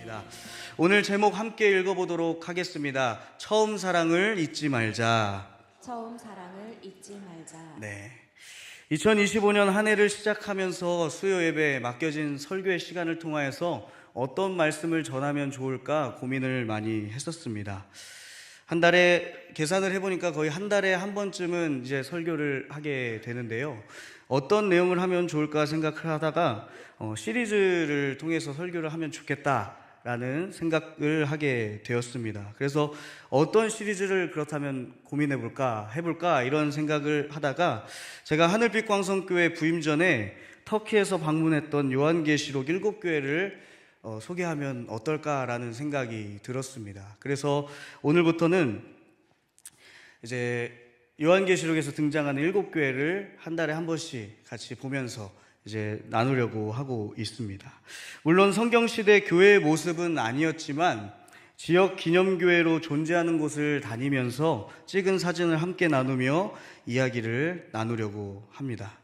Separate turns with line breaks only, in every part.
있습니다. 오늘 제목 함께 읽어보도록 하겠습니다. 처음 사랑을 잊지 말자.
처음 사랑을 잊지 말자.
네. 2025년 한 해를 시작하면서 수요 예배에 맡겨진 설교의 시간을 통하여서 어떤 말씀을 전하면 좋을까 고민을 많이 했었습니다. 한 달에 계산을 해보니까 거의 한 달에 한 번쯤은 이제 설교를 하게 되는데요. 어떤 내용을 하면 좋을까 생각을 하다가 시리즈를 통해서 설교를 하면 좋겠다라는 생각을 하게 되었습니다. 그래서 어떤 시리즈를 그렇다면 해볼까 이런 생각을 하다가 제가 하늘빛 광성교회 부임 전에 터키에서 방문했던 요한계시록 7교회를 소개하면 어떨까라는 생각이 들었습니다. 그래서 오늘부터는 이제 요한계시록에서 등장하는 7교회를 한 달에 한 번씩 같이 보면서 이제 나누려고 하고 있습니다. 물론 성경시대 교회의 모습은 아니었지만 지역 기념교회로 존재하는 곳을 다니면서 찍은 사진을 함께 나누며 이야기를 나누려고 합니다.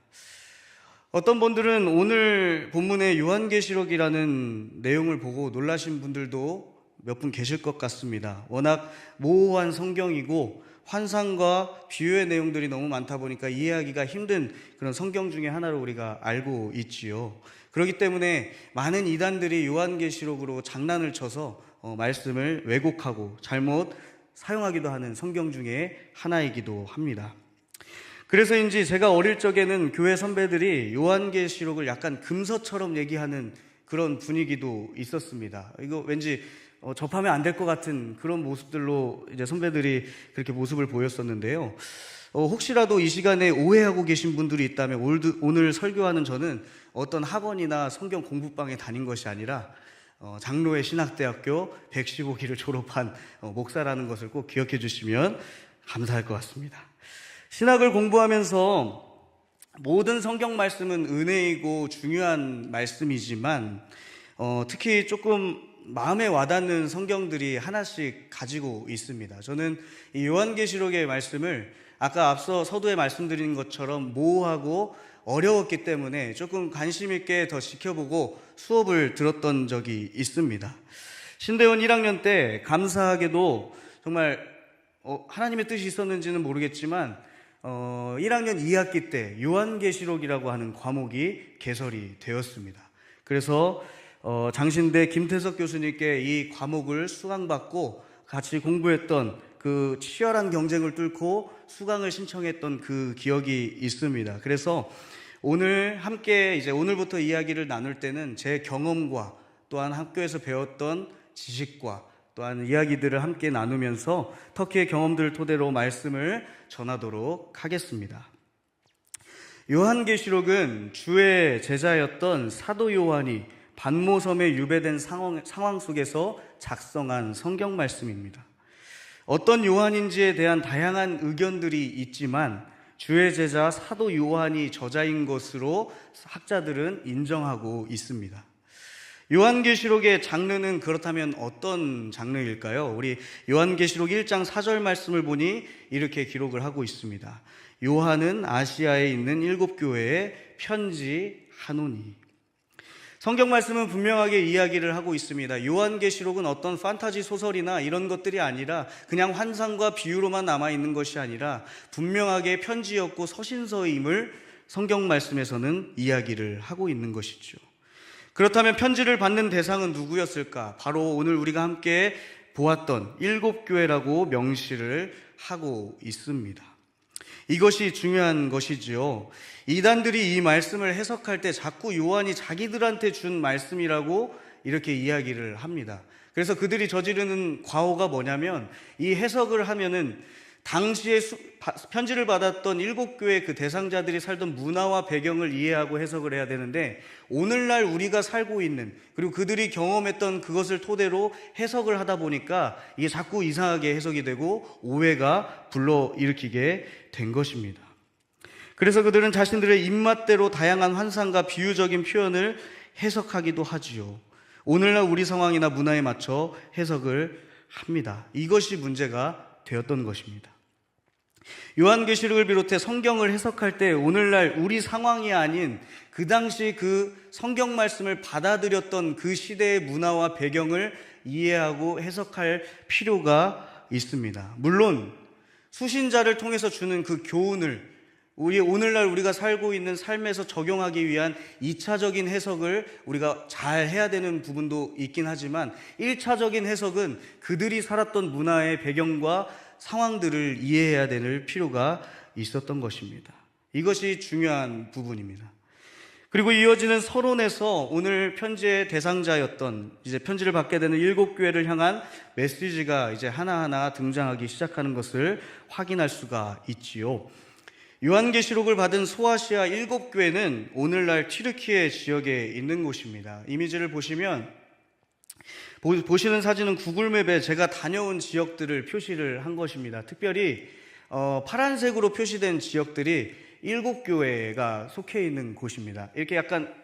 어떤 분들은 오늘 본문의 요한계시록이라는 내용을 보고 놀라신 분들도 몇 분 계실 것 같습니다. 워낙 모호한 성경이고 환상과 비유의 내용들이 너무 많다 보니까 이해하기가 힘든 그런 성경 중에 하나로 우리가 알고 있지요. 그렇기 때문에 많은 이단들이 요한계시록으로 장난을 쳐서 말씀을 왜곡하고 잘못 사용하기도 하는 성경 중에 하나이기도 합니다. 그래서인지 제가 어릴 적에는 교회 선배들이 요한계시록을 약간 금서처럼 얘기하는 그런 분위기도 있었습니다. 이거 왠지 접하면 안 될 것 같은 그런 모습들로 이제 선배들이 그렇게 모습을 보였었는데요. 혹시라도 이 시간에 오해하고 계신 분들이 있다면 오늘 설교하는 저는 어떤 학원이나 성경 공부방에 다닌 것이 아니라 장로의 신학대학교 115기를 졸업한 목사라는 것을 꼭 기억해 주시면 감사할 것 같습니다. 신학을 공부하면서 모든 성경 말씀은 은혜이고 중요한 말씀이지만 특히 조금 마음에 와닿는 성경들이 하나씩 가지고 있습니다. 저는 이 요한계시록의 말씀을 아까 앞서 서두에 말씀드린 것처럼 모호하고 어려웠기 때문에 조금 관심 있게 더 지켜보고 수업을 들었던 적이 있습니다. 신대원 1학년 때 감사하게도 정말 하나님의 뜻이 있었는지는 모르겠지만 1학년 2학기 때 요한계시록이라고 하는 과목이 개설이 되었습니다. 그래서 장신대 김태석 교수님께 이 과목을 수강받고 같이 공부했던 그 치열한 경쟁을 뚫고 수강을 신청했던 그 기억이 있습니다. 그래서 오늘 함께 이제 오늘부터 이야기를 나눌 때는 제 경험과 또한 학교에서 배웠던 지식과 또한 이야기들을 함께 나누면서 터키의 경험들을 토대로 말씀을 전하도록 하겠습니다. 요한계시록은 주의 제자였던 사도 요한이 반모섬에 유배된 상황 속에서 작성한 성경 말씀입니다. 어떤 요한인지에 대한 다양한 의견들이 있지만 주의 제자 사도 요한이 저자인 것으로 학자들은 인정하고 있습니다. 요한계시록의 장르는 그렇다면 어떤 장르일까요? 우리 요한계시록 1장 4절 말씀을 보니 이렇게 기록을 하고 있습니다. 요한은 아시아에 있는 7교회에 편지하노니. 성경 말씀은 분명하게 이야기를 하고 있습니다. 요한계시록은 어떤 판타지 소설이나 이런 것들이 아니라 그냥 환상과 비유로만 남아있는 것이 아니라 분명하게 편지였고 서신서임을 성경 말씀에서는 이야기를 하고 있는 것이죠. 그렇다면 편지를 받는 대상은 누구였을까? 바로 오늘 우리가 함께 보았던 7교회라고 명시를 하고 있습니다. 이것이 중요한 것이지요. 이단들이 이 말씀을 해석할 때 자꾸 요한이 자기들한테 준 말씀이라고 이렇게 이야기를 합니다. 그래서 그들이 저지르는 과오가 뭐냐면 이 해석을 하면은 당시에 편지를 받았던 7교회 그 대상자들이 살던 문화와 배경을 이해하고 해석을 해야 되는데 오늘날 우리가 살고 있는 그리고 그들이 경험했던 그것을 토대로 해석을 하다 보니까 이게 자꾸 이상하게 해석이 되고 오해가 불러일으키게 된 것입니다. 그래서 그들은 자신들의 입맛대로 다양한 환상과 비유적인 표현을 해석하기도 하지요. 오늘날 우리 상황이나 문화에 맞춰 해석을 합니다. 이것이 문제가 되었던 것입니다. 요한계시록을 비롯해 성경을 해석할 때 오늘날 우리 상황이 아닌 그 당시 그 성경 말씀을 받아들였던 그 시대의 문화와 배경을 이해하고 해석할 필요가 있습니다. 물론 수신자를 통해서 주는 그 교훈을 오늘날 우리가 살고 있는 삶에서 적용하기 위한 2차적인 해석을 우리가 잘 해야 되는 부분도 있긴 하지만 1차적인 해석은 그들이 살았던 문화의 배경과 상황들을 이해해야 될 필요가 있었던 것입니다. 이것이 중요한 부분입니다. 그리고 이어지는 서론에서 오늘 편지의 대상자였던 이제 편지를 받게 되는 7교회를 향한 메시지가 이제 하나하나 등장하기 시작하는 것을 확인할 수가 있지요. 요한계시록을 받은 소아시아 7교회는 오늘날 튀르키예 지역에 있는 곳입니다. 이미지를 보시면 보시는 사진은 구글맵에 제가 다녀온 지역들을 표시를 한 것입니다. 특별히 파란색으로 표시된 지역들이 7교회가 속해 있는 곳입니다. 이렇게 약간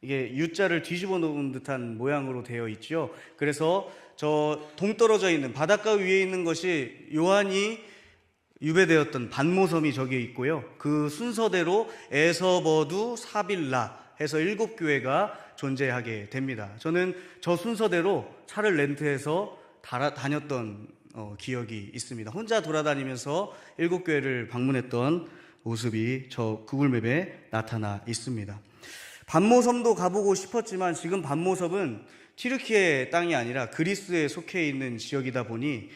이게 U자를 뒤집어 놓은 듯한 모양으로 되어 있죠. 그래서 저 동떨어져 있는 바닷가 위에 있는 것이 요한이 유배되었던 반모섬이 저기에 있고요. 그 순서대로 에서버두 사빌라 해서 7교회가 존재하게 됩니다. 저는 저 순서대로 차를 렌트해서 다녔던 기억이 있습니다. 혼자 돌아다니면서 7교회를 방문했던 모습이 저 구글맵에 나타나 있습니다. 반모섬도 가보고 싶었지만 지금 반모섬은 튀르키예 땅이 아니라 그리스에 속해 있는 지역이다 보니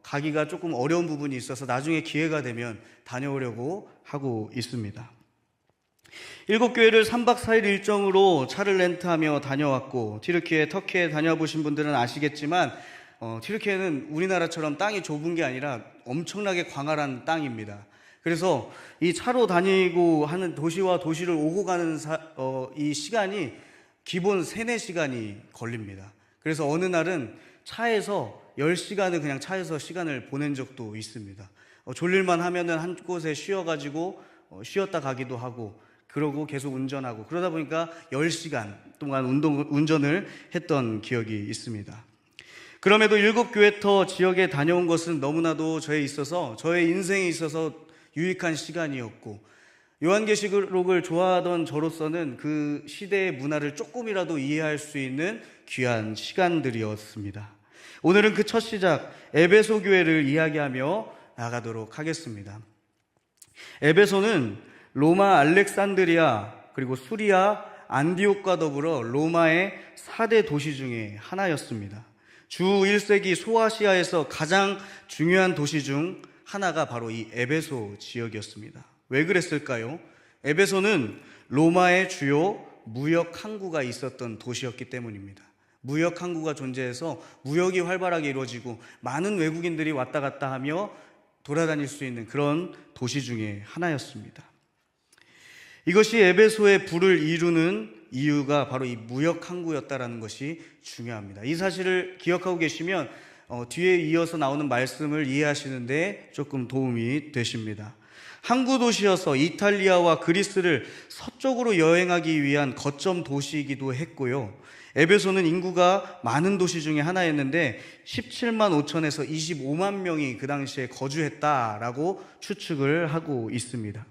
가기가 조금 어려운 부분이 있어서 나중에 기회가 되면 다녀오려고 하고 있습니다. 7교회를 3박 4일 일정으로 차를 렌트하며 다녀왔고 튀르키예, 터키에 다녀보신 분들은 아시겠지만 튀르키예는 우리나라처럼 땅이 좁은 게 아니라 엄청나게 광활한 땅입니다. 그래서 이 차로 다니고 하는 도시와 도시를 오고 가는 이 시간이 기본 3-4시간이 걸립니다. 그래서 어느 날은 차에서 10시간을 그냥 차에서 시간을 보낸 적도 있습니다. 졸릴만 하면은 한 곳에 쉬어가지고 쉬었다 가기도 하고 그러고 계속 운전하고 그러다 보니까 10시간 동안 운전을 했던 기억이 있습니다. 그럼에도 7교회 지역에 다녀온 것은 너무나도 저의 인생에 있어서 유익한 시간이었고 요한계시록을 좋아하던 저로서는 그 시대의 문화를 조금이라도 이해할 수 있는 귀한 시간들이었습니다. 오늘은 그 첫 시작 에베소 교회를 이야기하며 나가도록 하겠습니다. 에베소는 로마 알렉산드리아 그리고 수리아 안디옥과 더불어 로마의 4대 도시 중에 하나였습니다. 주 1세기 소아시아에서 가장 중요한 도시 중 하나가 바로 이 에베소 지역이었습니다. 왜 그랬을까요? 에베소는 로마의 주요 무역 항구가 있었던 도시였기 때문입니다. 무역 항구가 존재해서 무역이 활발하게 이루어지고 많은 외국인들이 왔다 갔다 하며 돌아다닐 수 있는 그런 도시 중에 하나였습니다. 이것이 에베소의 부를 이루는 이유가 바로 이 무역 항구였다는 것이 중요합니다. 이 사실을 기억하고 계시면 뒤에 이어서 나오는 말씀을 이해하시는데 조금 도움이 되십니다. 항구 도시여서 이탈리아와 그리스를 서쪽으로 여행하기 위한 거점 도시이기도 했고요. 에베소는 인구가 많은 도시 중에 하나였는데 17만 5천에서 25만 명이 그 당시에 거주했다라고 추측을 하고 있습니다.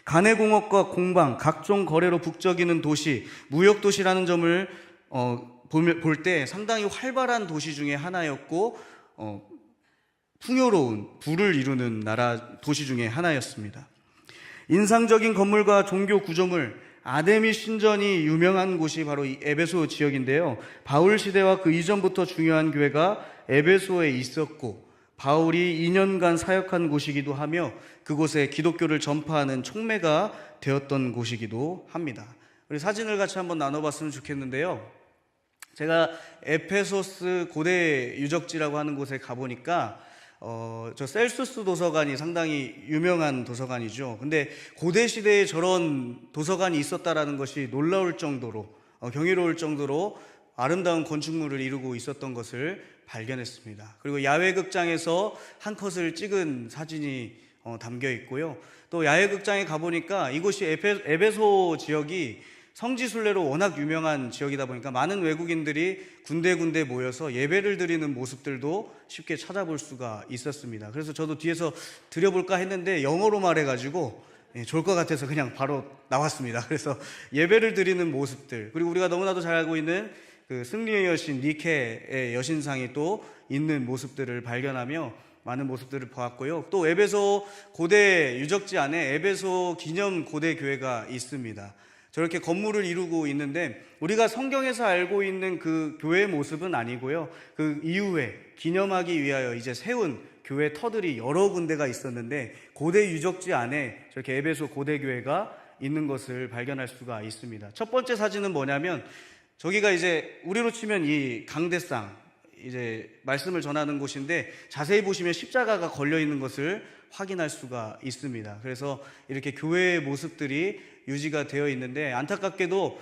가내공업과 공방, 각종 거래로 북적이는 도시, 무역도시라는 점을 볼 때 상당히 활발한 도시 중에 하나였고 풍요로운 부를 이루는 도시 중에 하나였습니다. 인상적인 건물과 종교 구조물, 아데미 신전이 유명한 곳이 바로 이 에베소 지역인데요. 바울 시대와 그 이전부터 중요한 교회가 에베소에 있었고 바울이 2년간 사역한 곳이기도 하며 그곳에 기독교를 전파하는 촉매가 되었던 곳이기도 합니다. 우리 사진을 같이 한번 나눠봤으면 좋겠는데요. 제가 에페소스 고대 유적지라고 하는 곳에 가보니까 저 셀수스 도서관이 상당히 유명한 도서관이죠. 근데 고대 시대에 저런 도서관이 있었다라는 것이 놀라울 정도로 경이로울 정도로 아름다운 건축물을 이루고 있었던 것을 발견했습니다. 그리고 야외극장에서 한 컷을 찍은 사진이 담겨 있고요. 또 야외극장에 가보니까 이곳이 에베소 지역이 성지순례로 워낙 유명한 지역이다 보니까 많은 외국인들이 군데군데 모여서 예배를 드리는 모습들도 쉽게 찾아볼 수가 있었습니다. 그래서 저도 뒤에서 드려볼까 했는데 영어로 말해가지고 좋을 것 같아서 그냥 바로 나왔습니다. 그래서 예배를 드리는 모습들, 그리고 우리가 너무나도 잘 알고 있는 그 승리의 여신 니케의 여신상이 또 있는 모습들을 발견하며 많은 모습들을 보았고요. 또 에베소 고대 유적지 안에 에베소 기념 고대 교회가 있습니다. 저렇게 건물을 이루고 있는데 우리가 성경에서 알고 있는 그 교회의 모습은 아니고요. 그 이후에 기념하기 위하여 이제 세운 교회 터들이 여러 군데가 있었는데 고대 유적지 안에 저렇게 에베소 고대 교회가 있는 것을 발견할 수가 있습니다. 첫 번째 사진은 뭐냐면 저기가 이제 우리로 치면 이 강대상, 이제 말씀을 전하는 곳인데 자세히 보시면 십자가가 걸려 있는 것을 확인할 수가 있습니다. 그래서 이렇게 교회의 모습들이 유지가 되어 있는데 안타깝게도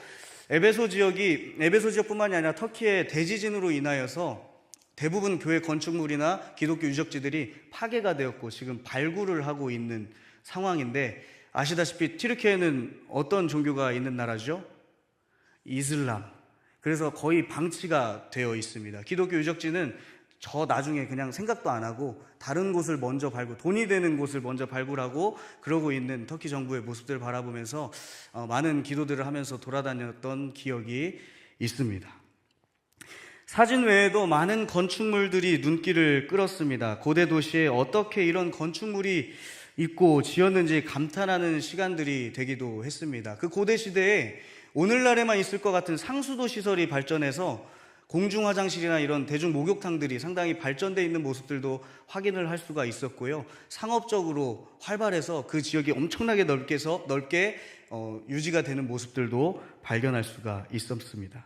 에베소 지역뿐만이 아니라 터키의 대지진으로 인하여서 대부분 교회 건축물이나 기독교 유적지들이 파괴가 되었고 지금 발굴을 하고 있는 상황인데 아시다시피 튀르키예는 어떤 종교가 있는 나라죠? 이슬람. 그래서 거의 방치가 되어 있습니다. 기독교 유적지는 저 나중에 그냥 생각도 안 하고 다른 곳을 먼저 돈이 되는 곳을 먼저 발굴하고 그러고 있는 터키 정부의 모습들을 바라보면서 많은 기도들을 하면서 돌아다녔던 기억이 있습니다. 사진 외에도 많은 건축물들이 눈길을 끌었습니다. 고대 도시에 어떻게 이런 건축물이 있고 지었는지 감탄하는 시간들이 되기도 했습니다. 그 고대 시대에 오늘날에만 있을 것 같은 상수도 시설이 발전해서 공중 화장실이나 이런 대중 목욕탕들이 상당히 발전되어 있는 모습들도 확인을 할 수가 있었고요. 상업적으로 활발해서 그 지역이 엄청나게 넓게 유지가 되는 모습들도 발견할 수가 있었습니다.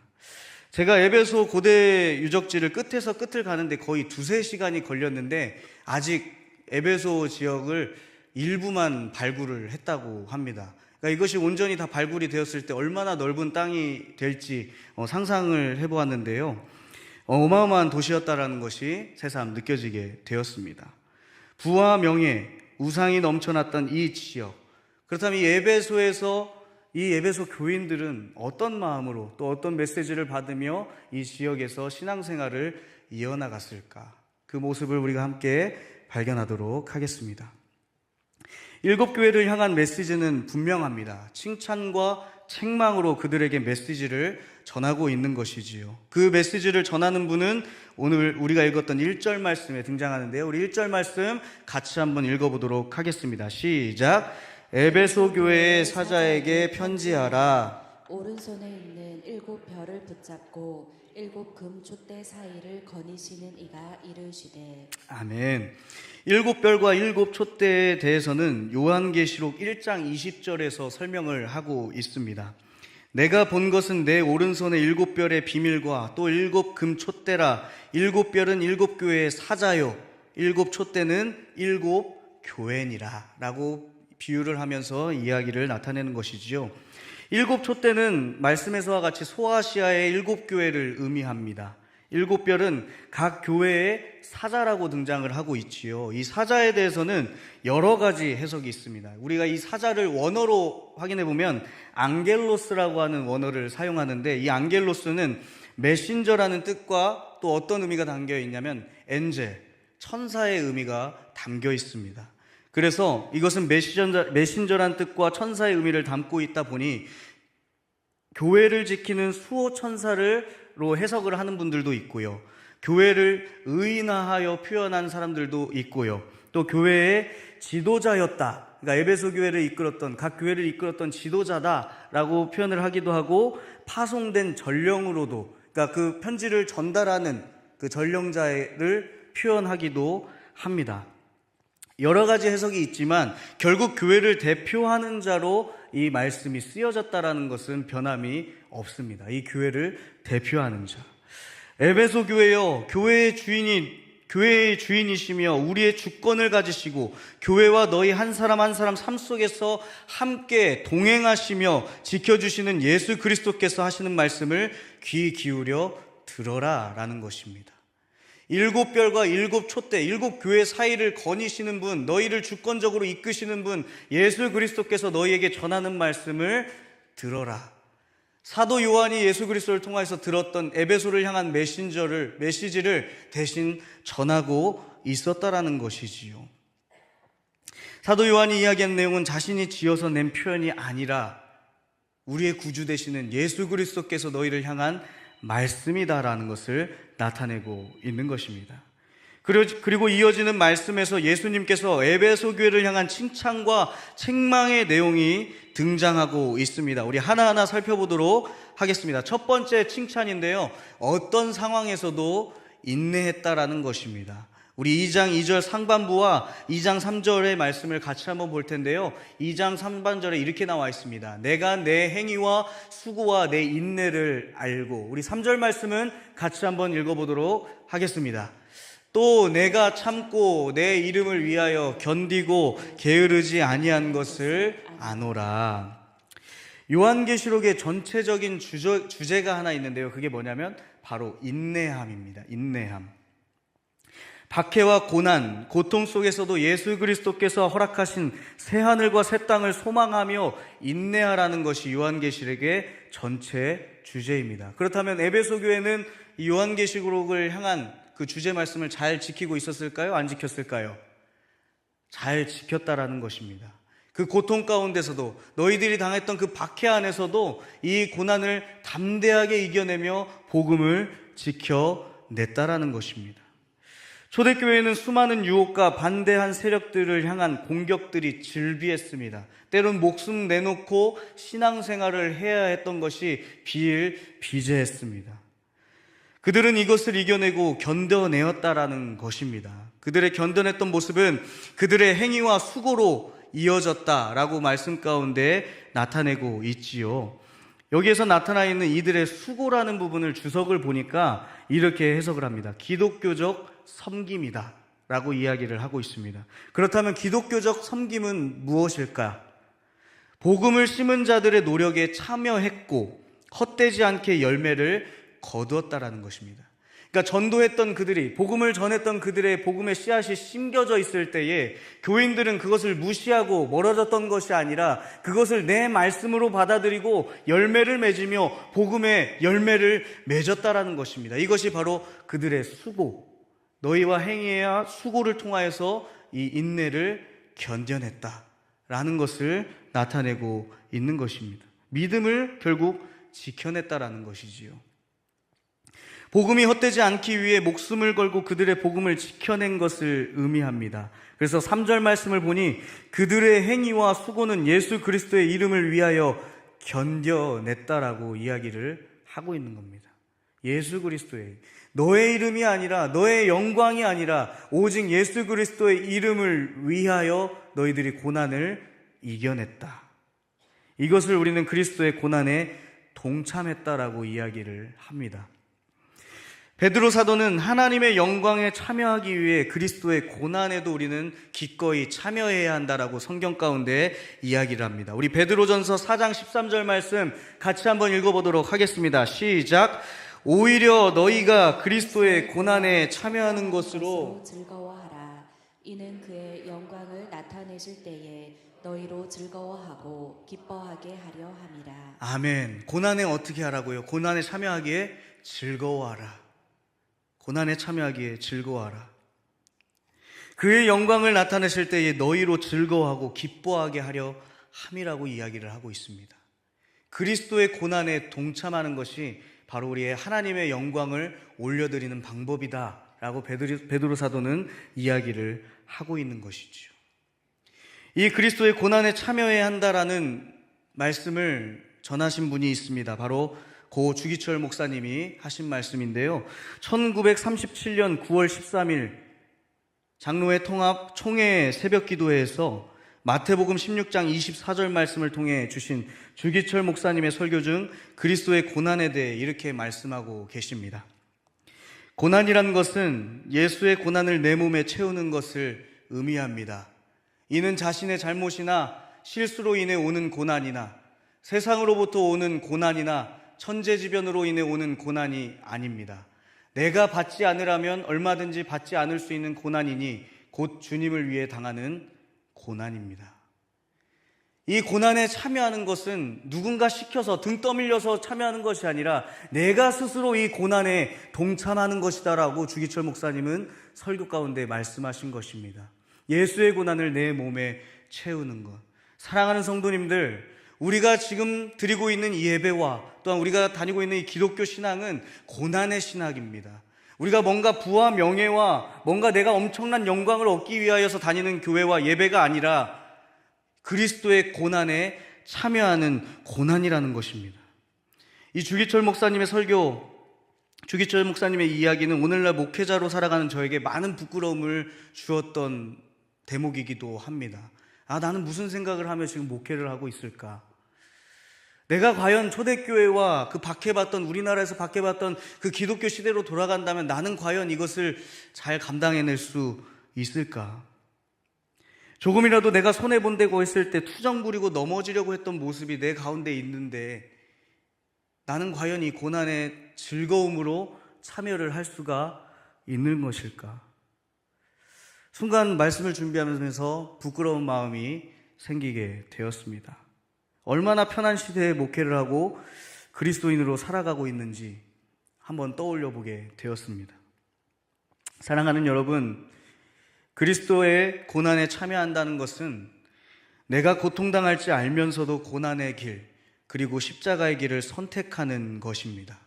제가 에베소 고대 유적지를 끝에서 끝을 가는데 거의 2-3시간이 걸렸는데 아직 에베소 지역을 일부만 발굴을 했다고 합니다. 그러니까 이것이 온전히 다 발굴이 되었을 때 얼마나 넓은 땅이 될지 상상을 해보았는데요. 어마어마한 도시였다라는 것이 새삼 느껴지게 되었습니다. 부와 명예, 우상이 넘쳐났던 이 지역. 그렇다면 이 에베소 교인들은 어떤 마음으로 또 어떤 메시지를 받으며 이 지역에서 신앙생활을 이어나갔을까? 그 모습을 우리가 함께 발견하도록 하겠습니다. 7교회를 향한 메시지는 분명합니다. 칭찬과 책망으로 그들에게 메시지를 전하고 있는 것이지요. 그 메시지를 전하는 분은 오늘 우리가 읽었던 1절 말씀에 등장하는데요. 우리 1절 말씀 같이 한번 읽어보도록 하겠습니다. 시작. 에베소 교회의 사자에게 편지하라.
오른손에 있는 7별을 붙잡고 7금 촛대 사이를 거니시는 이가 이르시되.
아멘. 7별과 7 촛대에 대해서는 요한계시록 1장 20절에서 설명을 하고 있습니다. 내가 본 것은 내 오른손에 7별의 비밀과 또 7금 촛대라. 7별은 7교회의 사자요 7 촛대는 7 교회니라 라고 비유를 하면서 이야기를 나타내는 것이지요. 7 촛대는 말씀에서와 같이 소아시아의 7교회를 의미합니다. 7별은 각 교회의 사자라고 등장을 하고 있지요. 이 사자에 대해서는 여러 가지 해석이 있습니다. 우리가 이 사자를 원어로 확인해 보면 앙겔로스라고 하는 원어를 사용하는데 이 앙겔로스는 메신저라는 뜻과 또 어떤 의미가 담겨 있냐면 엔젤, 천사의 의미가 담겨 있습니다. 그래서 이것은 메신저란 뜻과 천사의 의미를 담고 있다 보니 교회를 지키는 수호 천사로 해석을 하는 분들도 있고요. 교회를 의인화하여 표현한 사람들도 있고요. 또 교회의 지도자였다. 그러니까 에베소 교회를 이끌었던, 각 교회를 이끌었던 지도자다라고 표현을 하기도 하고 파송된 전령으로도, 그러니까 그 편지를 전달하는 그 전령자를 표현하기도 합니다. 여러 가지 해석이 있지만 결국 교회를 대표하는 자로 이 말씀이 쓰여졌다라는 것은 변함이 없습니다. 이 교회를 대표하는 자. 에베소 교회여, 교회의 주인이시며 우리의 주권을 가지시고 교회와 너희 한 사람 한 사람 삶 속에서 함께 동행하시며 지켜주시는 예수 그리스도께서 하시는 말씀을 귀 기울여 들어라 라는 것입니다. 7별과 7 촛대, 7 교회 사이를 거니시는 분, 너희를 주권적으로 이끄시는 분, 예수 그리스도께서 너희에게 전하는 말씀을 들어라. 사도 요한이 예수 그리스도를 통해서 들었던 에베소를 향한 메시지를 대신 전하고 있었다라는 것이지요. 사도 요한이 이야기한 내용은 자신이 지어서 낸 표현이 아니라 우리의 구주 되시는 예수 그리스도께서 너희를 향한 말씀이다라는 것을 나타내고 있는 것입니다. 그리고 이어지는 말씀에서 예수님께서 에베소 교회를 향한 칭찬과 책망의 내용이 등장하고 있습니다. 우리 하나하나 살펴보도록 하겠습니다. 첫 번째 칭찬인데요, 어떤 상황에서도 인내했다라는 것입니다. 우리 2장 2절 상반부와 2장 3절의 말씀을 같이 한번 볼 텐데요, 2장 3반절에 이렇게 나와 있습니다. 내가 내 행위와 수고와 내 인내를 알고. 우리 3절 말씀은 같이 한번 읽어보도록 하겠습니다. 또 내가 참고 내 이름을 위하여 견디고 게으르지 아니한 것을 아노라. 요한계시록의 전체적인 주제가 하나 있는데요, 그게 뭐냐면 바로 인내함입니다. 인내함. 박해와 고난, 고통 속에서도 예수 그리스도께서 허락하신 새하늘과 새 땅을 소망하며 인내하라는 것이 요한계시록의 전체 주제입니다. 그렇다면 에베소 교회는 이 요한계시록을 향한 그 주제 말씀을 잘 지키고 있었을까요? 안 지켰을까요? 잘 지켰다라는 것입니다. 그 고통 가운데서도, 너희들이 당했던 그 박해 안에서도 이 고난을 담대하게 이겨내며 복음을 지켜냈다라는 것입니다. 초대교회는 수많은 유혹과 반대한 세력들을 향한 공격들이 즐비했습니다. 때론 목숨 내놓고 신앙생활을 해야 했던 것이 비일비재했습니다. 그들은 이것을 이겨내고 견뎌내었다라는 것입니다. 그들의 견뎌냈던 모습은 그들의 행위와 수고로 이어졌다라고 말씀 가운데 나타내고 있지요. 여기에서 나타나 있는 이들의 수고라는 부분을 주석을 보니까 이렇게 해석을 합니다. 기독교적 섬김이다 라고 이야기를 하고 있습니다. 그렇다면 기독교적 섬김은 무엇일까? 복음을 심은 자들의 노력에 참여했고 헛되지 않게 열매를 거두었다라는 것입니다. 그러니까 전도했던 그들이, 복음을 전했던 그들의 복음의 씨앗이 심겨져 있을 때에 교인들은 그것을 무시하고 멀어졌던 것이 아니라 그것을 내 말씀으로 받아들이고 열매를 맺으며 복음의 열매를 맺었다라는 것입니다. 이것이 바로 그들의 수고, 너희와 행위와 수고를 통하여서 이 인내를 견뎌냈다라는 것을 나타내고 있는 것입니다. 믿음을 결국 지켜냈다라는 것이지요. 복음이 헛되지 않기 위해 목숨을 걸고 그들의 복음을 지켜낸 것을 의미합니다. 그래서 3절 말씀을 보니 그들의 행위와 수고는 예수 그리스도의 이름을 위하여 견뎌냈다라고 이야기를 하고 있는 겁니다. 예수 그리스도의, 너의 이름이 아니라, 너의 영광이 아니라 오직 예수 그리스도의 이름을 위하여 너희들이 고난을 이겨냈다. 이것을 우리는 그리스도의 고난에 동참했다라고 이야기를 합니다. 베드로 사도는 하나님의 영광에 참여하기 위해 그리스도의 고난에도 우리는 기꺼이 참여해야 한다라고 성경 가운데 이야기를 합니다. 우리 베드로전서 4장 13절 말씀 같이 한번 읽어보도록 하겠습니다. 시작. 오히려 너희가 그리스도의 고난에 참여하는 것으로
즐거워하라. 이는 그의 영광을 나타내실 때에 너희로 즐거워하고 기뻐하게 하려 함이라.
아멘. 고난에 어떻게 하라고요? 고난에 참여하기에 즐거워하라. 고난에 참여하기에 즐거워하라. 그의 영광을 나타내실 때에 너희로 즐거워하고 기뻐하게 하려 함이라고 이야기를 하고 있습니다. 그리스도의 고난에 동참하는 것이 바로 우리의 하나님의 영광을 올려드리는 방법이다라고 베드로 사도는 이야기를 하고 있는 것이지요. 이 그리스도의 고난에 참여해야 한다라는 말씀을 전하신 분이 있습니다. 바로 고 주기철 목사님이 하신 말씀인데요, 1937년 9월 13일 장로회 통합 총회 새벽 기도회에서 마태복음 16장 24절 말씀을 통해 주신 주기철 목사님의 설교 중 그리스도의 고난에 대해 이렇게 말씀하고 계십니다. 고난이란 것은 예수의 고난을 내 몸에 채우는 것을 의미합니다. 이는 자신의 잘못이나 실수로 인해 오는 고난이나 세상으로부터 오는 고난이나 천재지변으로 인해 오는 고난이 아닙니다. 내가 받지 않으라면 얼마든지 받지 않을 수 있는 고난이니 곧 주님을 위해 당하는 고난입니다. 이 고난에 참여하는 것은 누군가 시켜서 등 떠밀려서 참여하는 것이 아니라 내가 스스로 이 고난에 동참하는 것이다라고 주기철 목사님은 설교 가운데 말씀하신 것입니다. 예수의 고난을 내 몸에 채우는 것. 사랑하는 성도님들, 우리가 지금 드리고 있는 이 예배와 또한 우리가 다니고 있는 이 기독교 신앙은 고난의 신학입니다. 우리가 뭔가 부와 명예와 뭔가 내가 엄청난 영광을 얻기 위하여서 다니는 교회와 예배가 아니라 그리스도의 고난에 참여하는 고난이라는 것입니다. 이 주기철 목사님의 설교, 주기철 목사님의 이야기는 오늘날 목회자로 살아가는 저에게 많은 부끄러움을 주었던 대목이기도 합니다. 나는 무슨 생각을 하며 지금 목회를 하고 있을까? 내가 과연 초대교회와 그 박해받던, 우리나라에서 박해받던 그 기독교 시대로 돌아간다면 나는 과연 이것을 잘 감당해낼 수 있을까? 조금이라도 내가 손해본다고 했을 때 투정 부리고 넘어지려고 했던 모습이 내 가운데 있는데 나는 과연 이 고난의 즐거움으로 참여를 할 수가 있는 것일까? 순간 말씀을 준비하면서 부끄러운 마음이 생기게 되었습니다. 얼마나 편한 시대에 목회를 하고 그리스도인으로 살아가고 있는지 한번 떠올려 보게 되었습니다. 사랑하는 여러분, 그리스도의 고난에 참여한다는 것은 내가 고통당할지 알면서도 고난의 길, 그리고 십자가의 길을 선택하는 것입니다.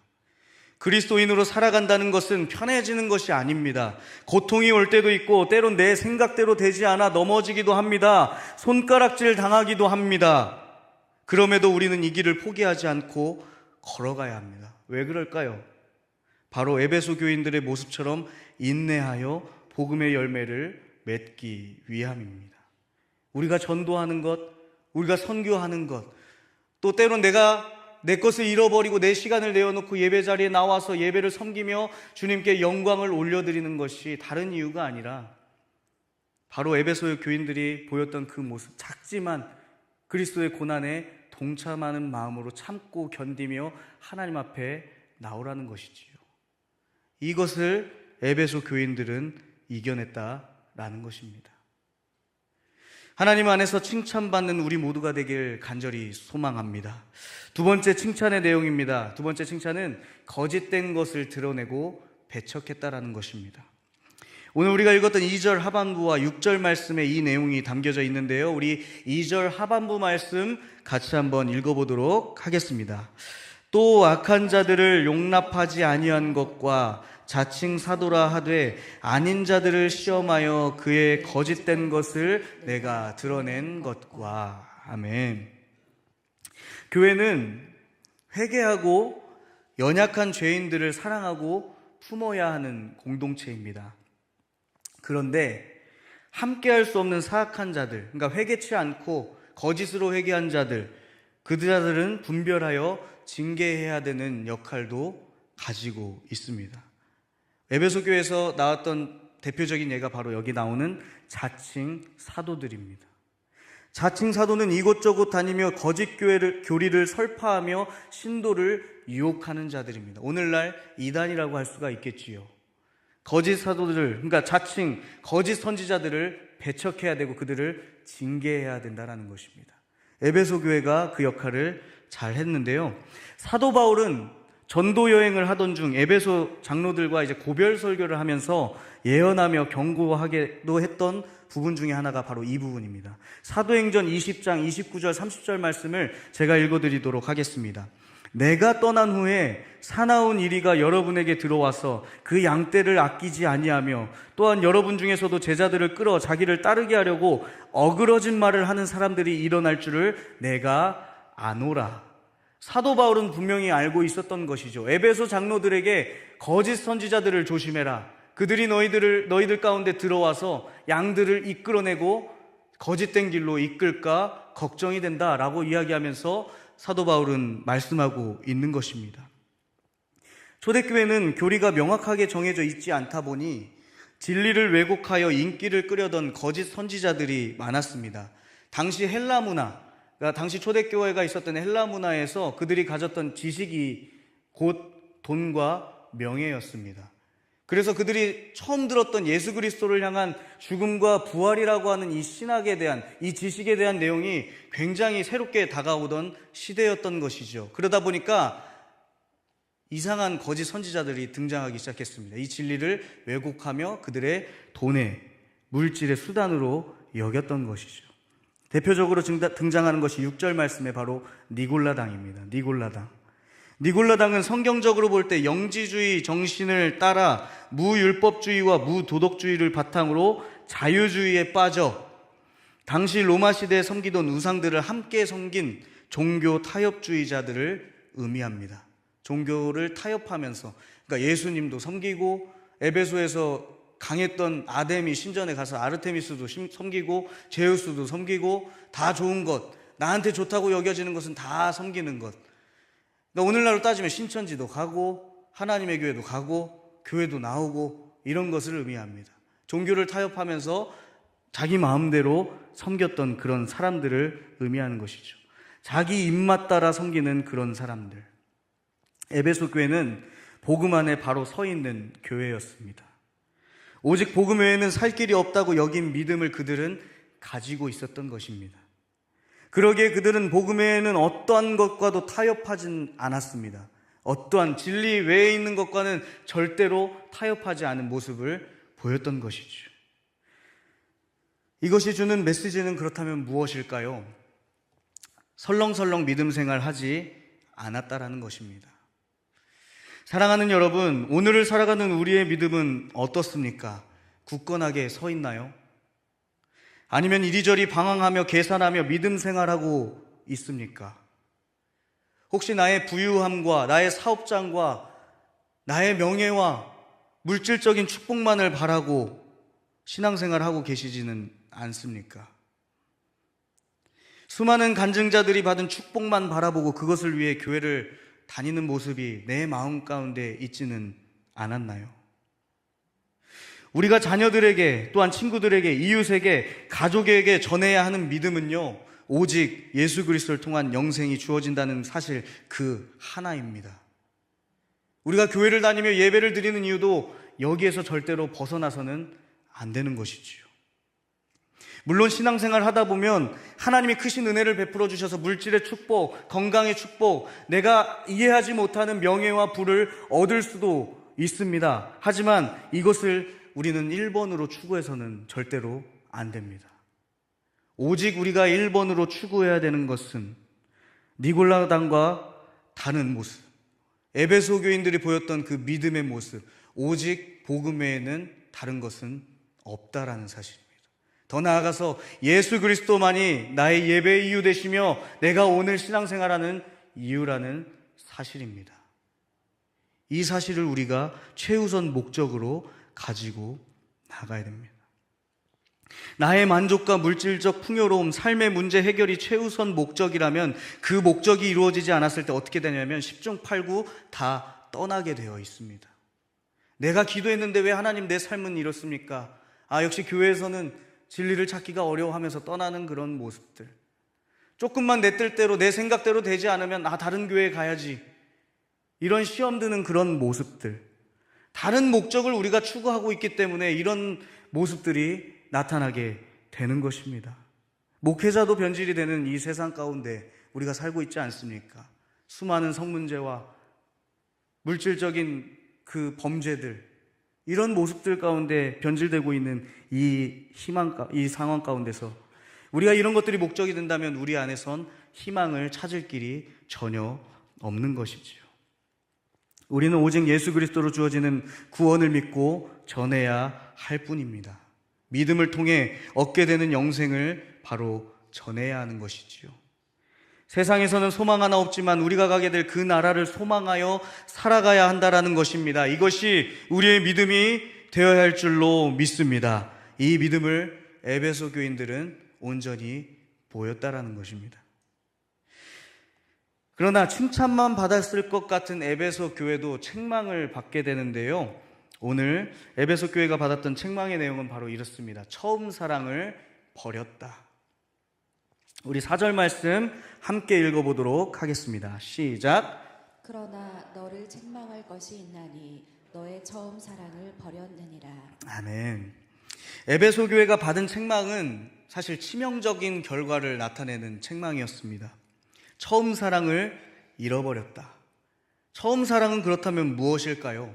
그리스도인으로 살아간다는 것은 편해지는 것이 아닙니다. 고통이 올 때도 있고 때론 내 생각대로 되지 않아 넘어지기도 합니다. 손가락질 당하기도 합니다. 그럼에도 우리는 이 길을 포기하지 않고 걸어가야 합니다. 왜 그럴까요? 바로 에베소 교인들의 모습처럼 인내하여 복음의 열매를 맺기 위함입니다. 우리가 전도하는 것, 우리가 선교하는 것, 또 때론 내가 내 것을 잃어버리고 내 시간을 내어놓고 예배 자리에 나와서 예배를 섬기며 주님께 영광을 올려드리는 것이 다른 이유가 아니라 바로 에베소 교인들이 보였던 그 모습, 작지만 그리스도의 고난에 동참하는 마음으로 참고 견디며 하나님 앞에 나오라는 것이지요. 이것을 에베소 교인들은 이겨냈다라는 것입니다. 하나님 안에서 칭찬받는 우리 모두가 되길 간절히 소망합니다. 두 번째 칭찬의 내용입니다. 두 번째 칭찬은 거짓된 것을 드러내고 배척했다라는 것입니다. 오늘 우리가 읽었던 2절 하반부와 6절 말씀에 이 내용이 담겨져 있는데요. 우리 2절 하반부 말씀 같이 한번 읽어보도록 하겠습니다. 또 악한 자들을 용납하지 아니한 것과 자칭 사도라 하되 아닌 자들을 시험하여 그의 거짓된 것을 내가 드러낸 것과. 아멘. 교회는 회개하고 연약한 죄인들을 사랑하고 품어야 하는 공동체입니다. 그런데 함께할 수 없는 사악한 자들, 그러니까 회개치 않고 거짓으로 회개한 자들, 그 자들은 분별하여 징계해야 되는 역할도 가지고 있습니다. 에베소 교회에서 나왔던 대표적인 예가 바로 여기 나오는 자칭 사도들입니다. 자칭 사도는 이곳저곳 다니며 거짓 교리를 설파하며 신도를 유혹하는 자들입니다. 오늘날 이단이라고 할 수가 있겠지요. 거짓 사도들, 그러니까 자칭 거짓 선지자들을 배척해야 되고 그들을 징계해야 된다는 것입니다. 에베소 교회가 그 역할을 잘 했는데요. 사도 바울은 전도 여행을 하던 중 에베소 장로들과 이제 고별 설교를 하면서 예언하며 경고하기도 했던 부분 중에 하나가 바로 이 부분입니다. 사도행전 20장 29절 30절 말씀을 제가 읽어드리도록 하겠습니다. 내가 떠난 후에 사나운 이리가 여러분에게 들어와서 그 양떼를 아끼지 아니하며 또한 여러분 중에서도 제자들을 끌어 자기를 따르게 하려고 어그러진 말을 하는 사람들이 일어날 줄을 내가 아노라. 사도 바울은 분명히 알고 있었던 것이죠. 에베소 장로들에게 거짓 선지자들을 조심해라. 그들이 너희들 가운데 들어와서 양들을 이끌어내고 거짓된 길로 이끌까 걱정이 된다라고 이야기하면서 사도 바울은 말씀하고 있는 것입니다. 초대교회는 교리가 명확하게 정해져 있지 않다 보니 진리를 왜곡하여 인기를 끌려던 거짓 선지자들이 많았습니다. 당시 헬라 문화, 그러니까 당시 초대교회가 있었던 헬라 문화에서 그들이 가졌던 지식이 곧 돈과 명예였습니다. 그래서 그들이 처음 들었던 예수 그리스도를 향한 죽음과 부활이라고 하는 이 신학에 대한, 이 지식에 대한 내용이 굉장히 새롭게 다가오던 시대였던 것이죠. 그러다 보니까 이상한 거짓 선지자들이 등장하기 시작했습니다. 이 진리를 왜곡하며 그들의 돈의, 물질의 수단으로 여겼던 것이죠. 대표적으로 등장하는 것이 6절 말씀에 바로 니골라당입니다. 니골라당은 성경적으로 볼 때 영지주의 정신을 따라 무율법주의와 무도덕주의를 바탕으로 자유주의에 빠져 당시 로마 시대에 섬기던 우상들을 함께 섬긴 종교 타협주의자들을 의미합니다. 종교를 타협하면서, 그러니까 예수님도 섬기고 에베소에서 강했던 아데미 신전에 가서 아르테미스도 섬기고 제우스도 섬기고, 다 좋은 것, 나한테 좋다고 여겨지는 것은 다 섬기는 것. 그러니까 오늘날로 따지면 신천지도 가고 하나님의 교회도 가고 교회도 나오고 이런 것을 의미합니다. 종교를 타협하면서 자기 마음대로 섬겼던 그런 사람들을 의미하는 것이죠. 자기 입맛 따라 섬기는 그런 사람들. 에베소 교회는 복음 안에 바로 서 있는 교회였습니다. 오직 복음 외에는 살 길이 없다고 여긴 믿음을 그들은 가지고 있었던 것입니다. 그러기에 그들은 복음 외에는 어떠한 것과도 타협하진 않았습니다. 어떠한 진리 외에 있는 것과는 절대로 타협하지 않은 모습을 보였던 것이죠. 이것이 주는 메시지는 그렇다면 무엇일까요? 설렁설렁 믿음 생활하지 않았다라는 것입니다. 사랑하는 여러분, 오늘을 살아가는 우리의 믿음은 어떻습니까? 굳건하게 서 있나요? 아니면 이리저리 방황하며 계산하며 믿음 생활하고 있습니까? 혹시 나의 부유함과 나의 사업장과 나의 명예와 물질적인 축복만을 바라고 신앙생활하고 계시지는 않습니까? 수많은 간증자들이 받은 축복만 바라보고 그것을 위해 교회를 다니는 모습이 내 마음 가운데 있지는 않았나요? 우리가 자녀들에게, 또한 친구들에게, 이웃에게, 가족에게 전해야 하는 믿음은요, 오직 예수 그리스도를 통한 영생이 주어진다는 사실 그 하나입니다. 우리가 교회를 다니며 예배를 드리는 이유도 여기에서 절대로 벗어나서는 안 되는 것이지요. 물론 신앙생활 하다 보면 하나님이 크신 은혜를 베풀어 주셔서 물질의 축복, 건강의 축복, 내가 이해하지 못하는 명예와 부를 얻을 수도 있습니다. 하지만 이것을 우리는 1번으로 추구해서는 절대로 안 됩니다. 오직 우리가 1번으로 추구해야 되는 것은 니골라당과 다른 모습, 에베소 교인들이 보였던 그 믿음의 모습, 오직 복음 외에는 다른 것은 없다라는 사실입니다. 더 나아가서 예수 그리스도만이 나의 예배의 이유 되시며 내가 오늘 신앙생활하는 이유라는 사실입니다. 이 사실을 우리가 최우선 목적으로 가지고 나가야 됩니다. 나의 만족과 물질적 풍요로움, 삶의 문제 해결이 최우선 목적이라면 그 목적이 이루어지지 않았을 때 어떻게 되냐면 10중 8구 다 떠나게 되어 있습니다. 내가 기도했는데 왜 하나님 내 삶은 이렇습니까? 역시 교회에서는 진리를 찾기가 어려워하면서 떠나는 그런 모습들. 조금만 내 뜻대로 내 생각대로 되지 않으면 다른 교회에 가야지. 이런 시험 드는 그런 모습들. 다른 목적을 우리가 추구하고 있기 때문에 이런 모습들이 나타나게 되는 것입니다. 목회자도 변질이 되는 이 세상 가운데 우리가 살고 있지 않습니까? 수많은 성문제와 물질적인 그 범죄들, 이런 모습들 가운데 변질되고 있는 이 상황 가운데서 우리가 이런 것들이 목적이 된다면 우리 안에선 희망을 찾을 길이 전혀 없는 것이지요. 우리는 오직 예수 그리스도로 주어지는 구원을 믿고 전해야 할 뿐입니다. 믿음을 통해 얻게 되는 영생을 바로 전해야 하는 것이지요. 세상에서는 소망 하나 없지만 우리가 가게 될 그 나라를 소망하여 살아가야 한다라는 것입니다. 이것이 우리의 믿음이 되어야 할 줄로 믿습니다. 이 믿음을 에베소 교인들은 온전히 보였다라는 것입니다. 그러나 칭찬만 받았을 것 같은 에베소 교회도 책망을 받게 되는데요. 오늘 에베소 교회가 받았던 책망의 내용은 바로 이렇습니다. 처음 사랑을 버렸다. 우리 4절 말씀 함께 읽어보도록 하겠습니다. 시작.
그러나 너를 책망할 것이 있나니 너의 처음 사랑을 버렸느니라.
아멘. 에베소 교회가 받은 책망은 사실 치명적인 결과를 나타내는 책망이었습니다. 처음 사랑을 잃어버렸다. 처음 사랑은 그렇다면 무엇일까요?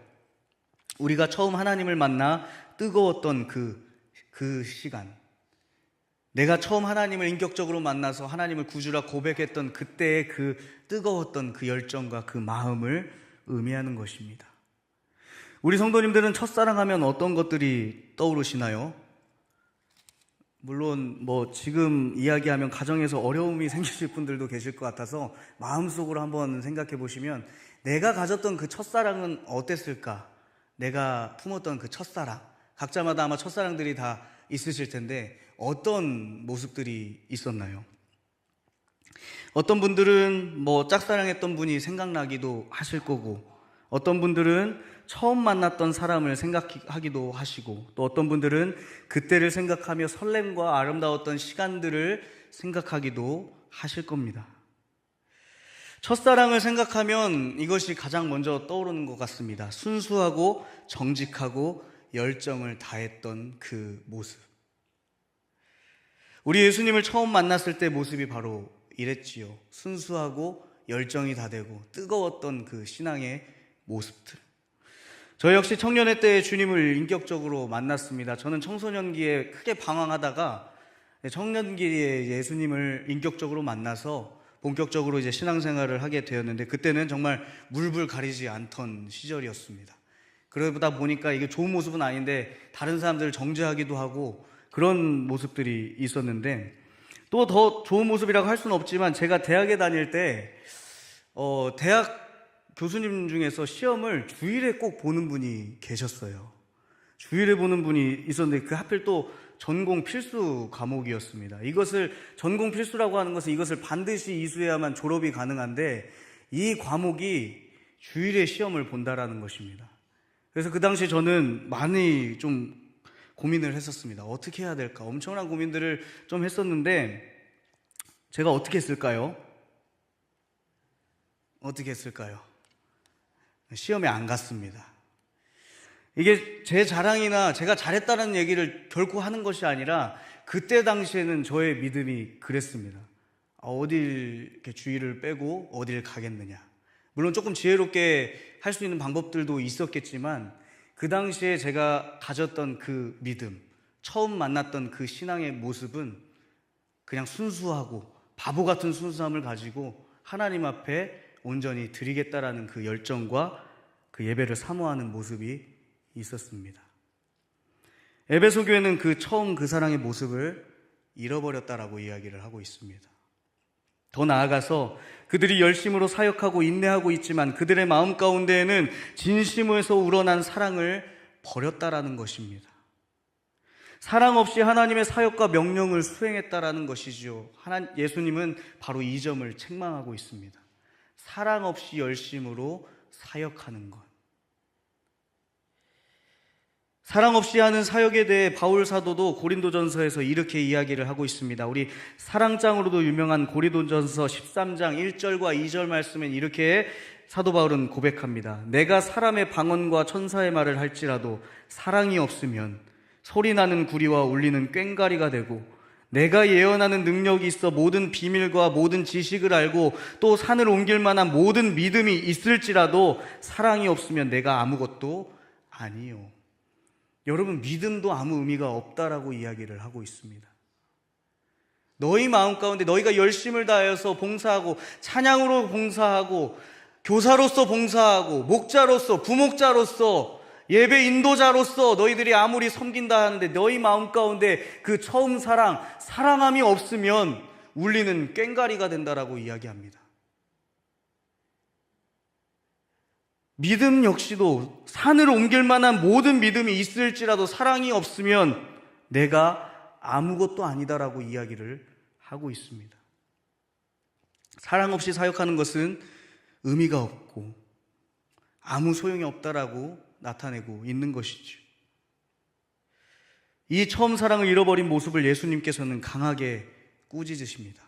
우리가 처음 하나님을 만나 뜨거웠던 그 시간, 내가 처음 하나님을 인격적으로 만나서 하나님을 구주라 고백했던 그때의 그 뜨거웠던 그 열정과 그 마음을 의미하는 것입니다. 우리 성도님들은 첫사랑하면 어떤 것들이 떠오르시나요? 물론 지금 이야기하면 가정에서 어려움이 생기실 분들도 계실 것 같아서 마음속으로 한번 생각해 보시면, 내가 가졌던 그 첫사랑은 어땠을까? 내가 품었던 그 첫사랑, 각자마다 아마 첫사랑들이 다 있으실 텐데 어떤 모습들이 있었나요? 어떤 분들은 짝사랑했던 분이 생각나기도 하실 거고, 어떤 분들은 처음 만났던 사람을 생각하기도 하시고, 또 어떤 분들은 그때를 생각하며 설렘과 아름다웠던 시간들을 생각하기도 하실 겁니다. 첫사랑을 생각하면 이것이 가장 먼저 떠오르는 것 같습니다. 순수하고 정직하고 열정을 다했던 그 모습. 우리 예수님을 처음 만났을 때 모습이 바로 이랬지요. 순수하고 열정이 다되고 뜨거웠던 그 신앙의 모습들. 저 역시 청년회 때 주님을 인격적으로 만났습니다. 저는 청소년기에 크게 방황하다가 청년기에 예수님을 인격적으로 만나서 본격적으로 이제 신앙생활을 하게 되었는데, 그때는 정말 물불 가리지 않던 시절이었습니다. 그러다 보니까 이게 좋은 모습은 아닌데 다른 사람들을 정죄하기도 하고 그런 모습들이 있었는데, 또 더 좋은 모습이라고 할 수는 없지만, 제가 대학에 다닐 때 대학 교수님 중에서 시험을 주일에 꼭 보는 분이 계셨어요. 주일에 보는 분이 있었는데 그 하필 또 전공 필수 과목이었습니다. 이것을 전공 필수라고 하는 것은 이것을 반드시 이수해야만 졸업이 가능한데, 이 과목이 주일에 시험을 본다라는 것입니다. 그래서 그 당시 저는 많이 좀 고민을 했었습니다. 어떻게 해야 될까? 엄청난 고민들을 좀 했었는데, 제가 어떻게 했을까요? 어떻게 했을까요? 시험에 안 갔습니다. 이게 제 자랑이나 제가 잘했다는 얘기를 결코 하는 것이 아니라, 그때 당시에는 저의 믿음이 그랬습니다. 어딜 이렇게 주의를 빼고 어딜 가겠느냐. 물론 조금 지혜롭게 할 수 있는 방법들도 있었겠지만, 그 당시에 제가 가졌던 그 믿음, 처음 만났던 그 신앙의 모습은 그냥 순수하고 바보 같은 순수함을 가지고 하나님 앞에 온전히 드리겠다라는 그 열정과 그 예배를 사모하는 모습이 있었습니다. 에베소 교회는 처음 그 사랑의 모습을 잃어버렸다라고 이야기를 하고 있습니다. 더 나아가서 그들이 열심으로 사역하고 인내하고 있지만 그들의 마음 가운데에는 진심에서 우러난 사랑을 버렸다라는 것입니다. 사랑 없이 하나님의 사역과 명령을 수행했다라는 것이죠. 예수님은 바로 이 점을 책망하고 있습니다. 사랑 없이 열심으로 사역하는 것. 사랑 없이 하는 사역에 대해 바울 사도도 고린도전서에서 이렇게 이야기를 하고 있습니다. 우리 사랑장으로도 유명한 고린도전서 13장 1절과 2절 말씀엔 이렇게 사도 바울은 고백합니다. 내가 사람의 방언과 천사의 말을 할지라도 사랑이 없으면 소리나는 구리와 울리는 꽹과리가 되고, 내가 예언하는 능력이 있어 모든 비밀과 모든 지식을 알고 또 산을 옮길 만한 모든 믿음이 있을지라도 사랑이 없으면 내가 아무것도 아니요. 여러분, 믿음도 아무 의미가 없다라고 이야기를 하고 있습니다. 너희 마음 가운데 너희가 열심을 다해서 봉사하고, 찬양으로 봉사하고, 교사로서 봉사하고, 목자로서, 부목자로서, 예배 인도자로서 너희들이 아무리 섬긴다 하는데 너희 마음 가운데 그 처음 사랑함이 없으면 울리는 꽹과리가 된다라고 이야기합니다. 믿음 역시도 산을 옮길 만한 모든 믿음이 있을지라도 사랑이 없으면 내가 아무것도 아니다라고 이야기를 하고 있습니다. 사랑 없이 사역하는 것은 의미가 없고 아무 소용이 없다라고 나타내고 있는 것이죠. 이 처음 사랑을 잃어버린 모습을 예수님께서는 강하게 꾸짖으십니다.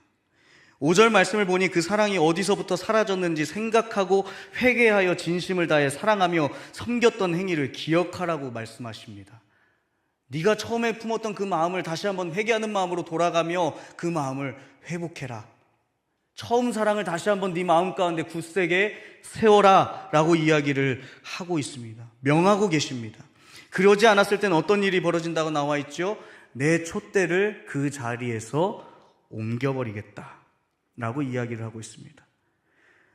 5절 말씀을 보니 그 사랑이 어디서부터 사라졌는지 생각하고 회개하여 진심을 다해 사랑하며 섬겼던 행위를 기억하라고 말씀하십니다. 네가 처음에 품었던 그 마음을 다시 한번 회개하는 마음으로 돌아가며 그 마음을 회복해라. 처음 사랑을 다시 한번 네 마음 가운데 굳세게 세워라 라고 이야기를 하고 있습니다. 명하고 계십니다. 그러지 않았을 땐 어떤 일이 벌어진다고 나와 있죠? 내 촛대를 그 자리에서 옮겨버리겠다 라고 이야기를 하고 있습니다.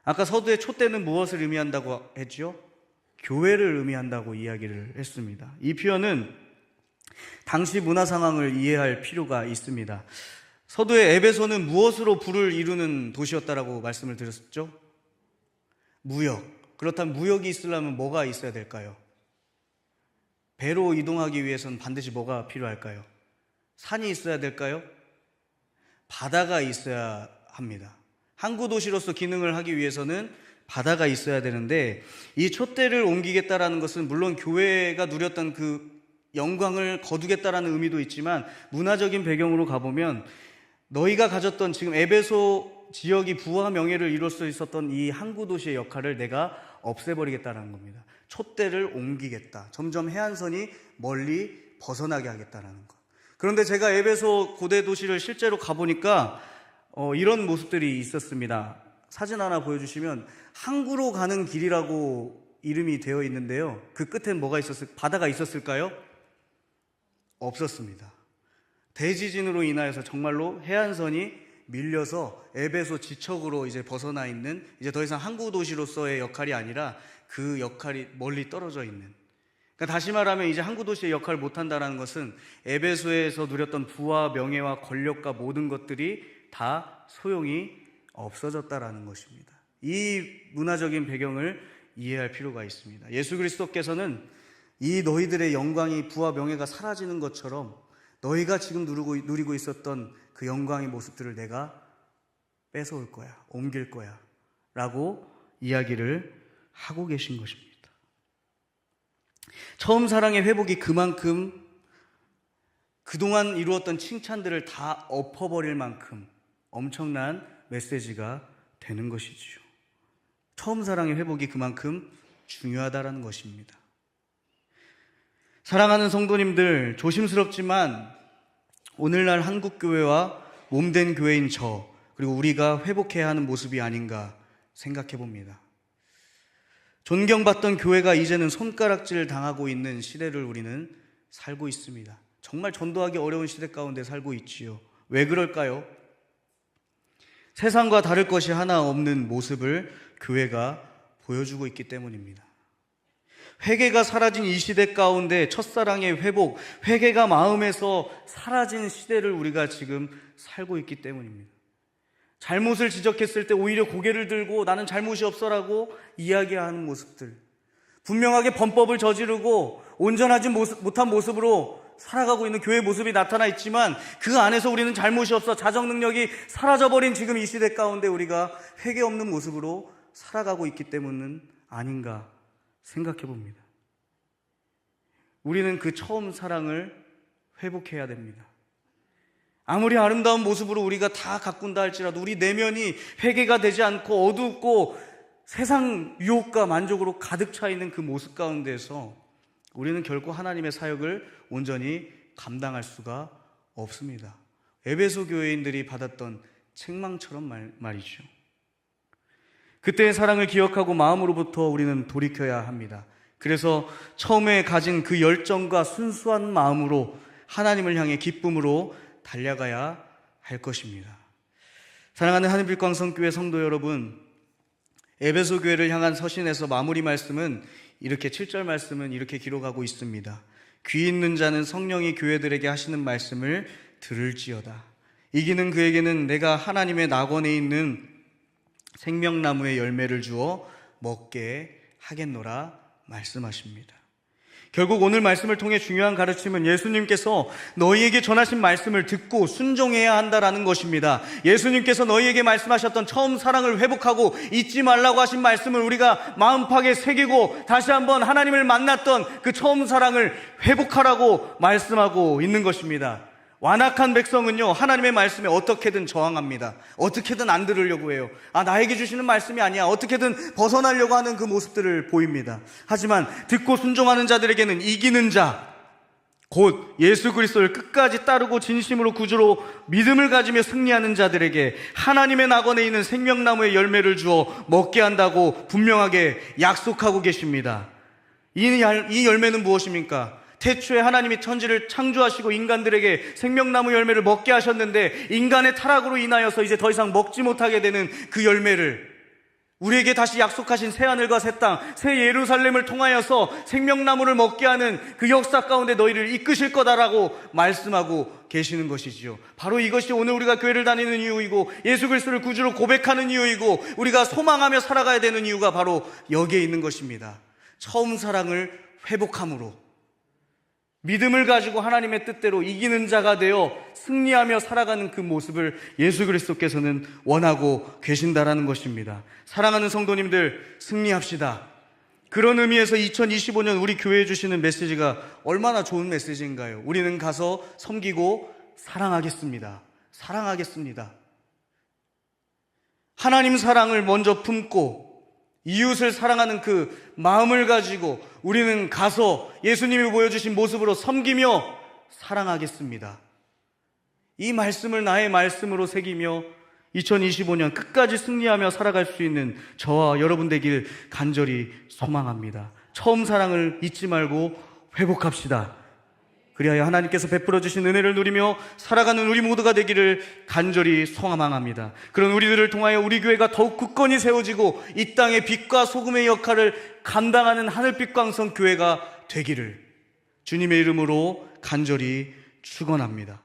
아까 서두에 촛대는 무엇을 의미한다고 했죠? 교회를 의미한다고 이야기를 했습니다. 이 표현은 당시 문화 상황을 이해할 필요가 있습니다. 서두에 에베소는 무엇으로 부를 이루는 도시였다라고 말씀을 드렸죠? 무역. 그렇다면 무역이 있으려면 뭐가 있어야 될까요? 배로 이동하기 위해서는 반드시 뭐가 필요할까요? 산이 있어야 될까요? 바다가 있어야 합니다. 항구 도시로서 기능을 하기 위해서는 바다가 있어야 되는데, 이 촛대를 옮기겠다라는 것은 물론 교회가 누렸던 그 영광을 거두겠다라는 의미도 있지만, 문화적인 배경으로 가보면 너희가 가졌던 지금 에베소 지역이 부와 명예를 이룰 수 있었던 이 항구 도시의 역할을 내가 없애버리겠다라는 겁니다. 촛대를 옮기겠다. 점점 해안선이 멀리 벗어나게 하겠다라는 것. 그런데 제가 에베소 고대 도시를 실제로 가보니까 이런 모습들이 있었습니다. 사진 하나 보여주시면 항구로 가는 길이라고 이름이 되어 있는데요. 그 끝엔 뭐가 바다가 있었을까요? 없었습니다. 대지진으로 인하여서 정말로 해안선이 밀려서 에베소 지척으로 이제 벗어나 있는, 이제 더 이상 항구 도시로서의 역할이 아니라 그 역할이 멀리 떨어져 있는. 그러니까 다시 말하면 이제 항구 도시의 역할을 못한다는 것은 에베소에서 누렸던 부와 명예와 권력과 모든 것들이 다 소용이 없어졌다라는 것입니다. 이 문화적인 배경을 이해할 필요가 있습니다. 예수 그리스도께서는 이 너희들의 영광이 부와 명예가 사라지는 것처럼 너희가 지금 누리고 있었던 그 영광의 모습들을 내가 뺏어올 거야, 옮길 거야 라고 이야기를 하고 계신 것입니다. 처음 사랑의 회복이 그만큼 그동안 이루었던 칭찬들을 다 엎어버릴 만큼 엄청난 메시지가 되는 것이지요. 처음 사랑의 회복이 그만큼 중요하다는 것입니다. 사랑하는 성도님들, 조심스럽지만 오늘날 한국교회와 몸된 교회인 저, 그리고 우리가 회복해야 하는 모습이 아닌가 생각해 봅니다. 존경받던 교회가 이제는 손가락질 당하고 있는 시대를 우리는 살고 있습니다. 정말 전도하기 어려운 시대 가운데 살고 있지요. 왜 그럴까요? 세상과 다를 것이 하나 없는 모습을 교회가 보여주고 있기 때문입니다. 회개가 사라진 이 시대 가운데 첫사랑의 회복, 회개가 마음에서 사라진 시대를 우리가 지금 살고 있기 때문입니다. 잘못을 지적했을 때 오히려 고개를 들고 나는 잘못이 없어라고 이야기하는 모습들, 분명하게 범법을 저지르고 온전하지 못한 모습으로 살아가고 있는 교회의 모습이 나타나 있지만 그 안에서 우리는 잘못이 없어 자정 능력이 사라져버린 지금 이 시대 가운데 우리가 회개 없는 모습으로 살아가고 있기 때문은 아닌가 생각해 봅니다. 우리는 그 처음 사랑을 회복해야 됩니다. 아무리 아름다운 모습으로 우리가 다 가꾼다 할지라도 우리 내면이 회개가 되지 않고 어둡고 세상 유혹과 만족으로 가득 차 있는 그 모습 가운데서 우리는 결코 하나님의 사역을 온전히 감당할 수가 없습니다. 에베소 교회인들이 받았던 책망처럼 말이죠. 그때의 사랑을 기억하고 마음으로부터 우리는 돌이켜야 합니다. 그래서 처음에 가진 그 열정과 순수한 마음으로 하나님을 향해 기쁨으로 달려가야 할 것입니다. 사랑하는 하늘빛광성교회 성도 여러분, 에베소 교회를 향한 서신에서 마무리 말씀은 이렇게 7절 말씀은 이렇게 기록하고 있습니다. 귀 있는 자는 성령이 교회들에게 하시는 말씀을 들을지어다. 이기는 그에게는 내가 하나님의 낙원에 있는 생명나무의 열매를 주어 먹게 하겠노라 말씀하십니다. 결국 오늘 말씀을 통해 중요한 가르침은 예수님께서 너희에게 전하신 말씀을 듣고 순종해야 한다라는 것입니다. 예수님께서 너희에게 말씀하셨던 처음 사랑을 회복하고 잊지 말라고 하신 말씀을 우리가 마음팍에 새기고 다시 한번 하나님을 만났던 그 처음 사랑을 회복하라고 말씀하고 있는 것입니다. 완악한 백성은요, 하나님의 말씀에 어떻게든 저항합니다. 어떻게든 안 들으려고 해요. 나에게 주시는 말씀이 아니야. 어떻게든 벗어나려고 하는 그 모습들을 보입니다. 하지만 듣고 순종하는 자들에게는 이기는 자, 곧 예수 그리스도를 끝까지 따르고 진심으로 구주로 믿음을 가지며 승리하는 자들에게 하나님의 낙원에 있는 생명나무의 열매를 주어 먹게 한다고 분명하게 약속하고 계십니다. 이 열매는 무엇입니까? 태초에 하나님이 천지를 창조하시고 인간들에게 생명나무 열매를 먹게 하셨는데 인간의 타락으로 인하여서 이제 더 이상 먹지 못하게 되는 그 열매를 우리에게 다시 약속하신 새하늘과 새 땅, 새 예루살렘을 통하여서 생명나무를 먹게 하는 그 역사 가운데 너희를 이끄실 거다라고 말씀하고 계시는 것이지요. 바로 이것이 오늘 우리가 교회를 다니는 이유이고 예수 그리스도를 구주로 고백하는 이유이고 우리가 소망하며 살아가야 되는 이유가 바로 여기에 있는 것입니다. 처음 사랑을 회복함으로 믿음을 가지고 하나님의 뜻대로 이기는 자가 되어 승리하며 살아가는 그 모습을 예수 그리스도께서는 원하고 계신다라는 것입니다. 사랑하는 성도님들, 승리합시다. 그런 의미에서 2025년 우리 교회에 주시는 메시지가 얼마나 좋은 메시지인가요? 우리는 가서 섬기고 사랑하겠습니다. 사랑하겠습니다. 하나님 사랑을 먼저 품고 이웃을 사랑하는 그 마음을 가지고 우리는 가서 예수님이 보여주신 모습으로 섬기며 사랑하겠습니다. 이 말씀을 나의 말씀으로 새기며 2025년 끝까지 승리하며 살아갈 수 있는 저와 여러분 되길 간절히 소망합니다. 처음 사랑을 잊지 말고 회복합시다. 그리하여 하나님께서 베풀어 주신 은혜를 누리며 살아가는 우리 모두가 되기를 간절히 소망합니다. 그런 우리들을 통하여 우리 교회가 더욱 굳건히 세워지고 이 땅의 빛과 소금의 역할을 감당하는 하늘빛 광성 교회가 되기를 주님의 이름으로 간절히 축원합니다.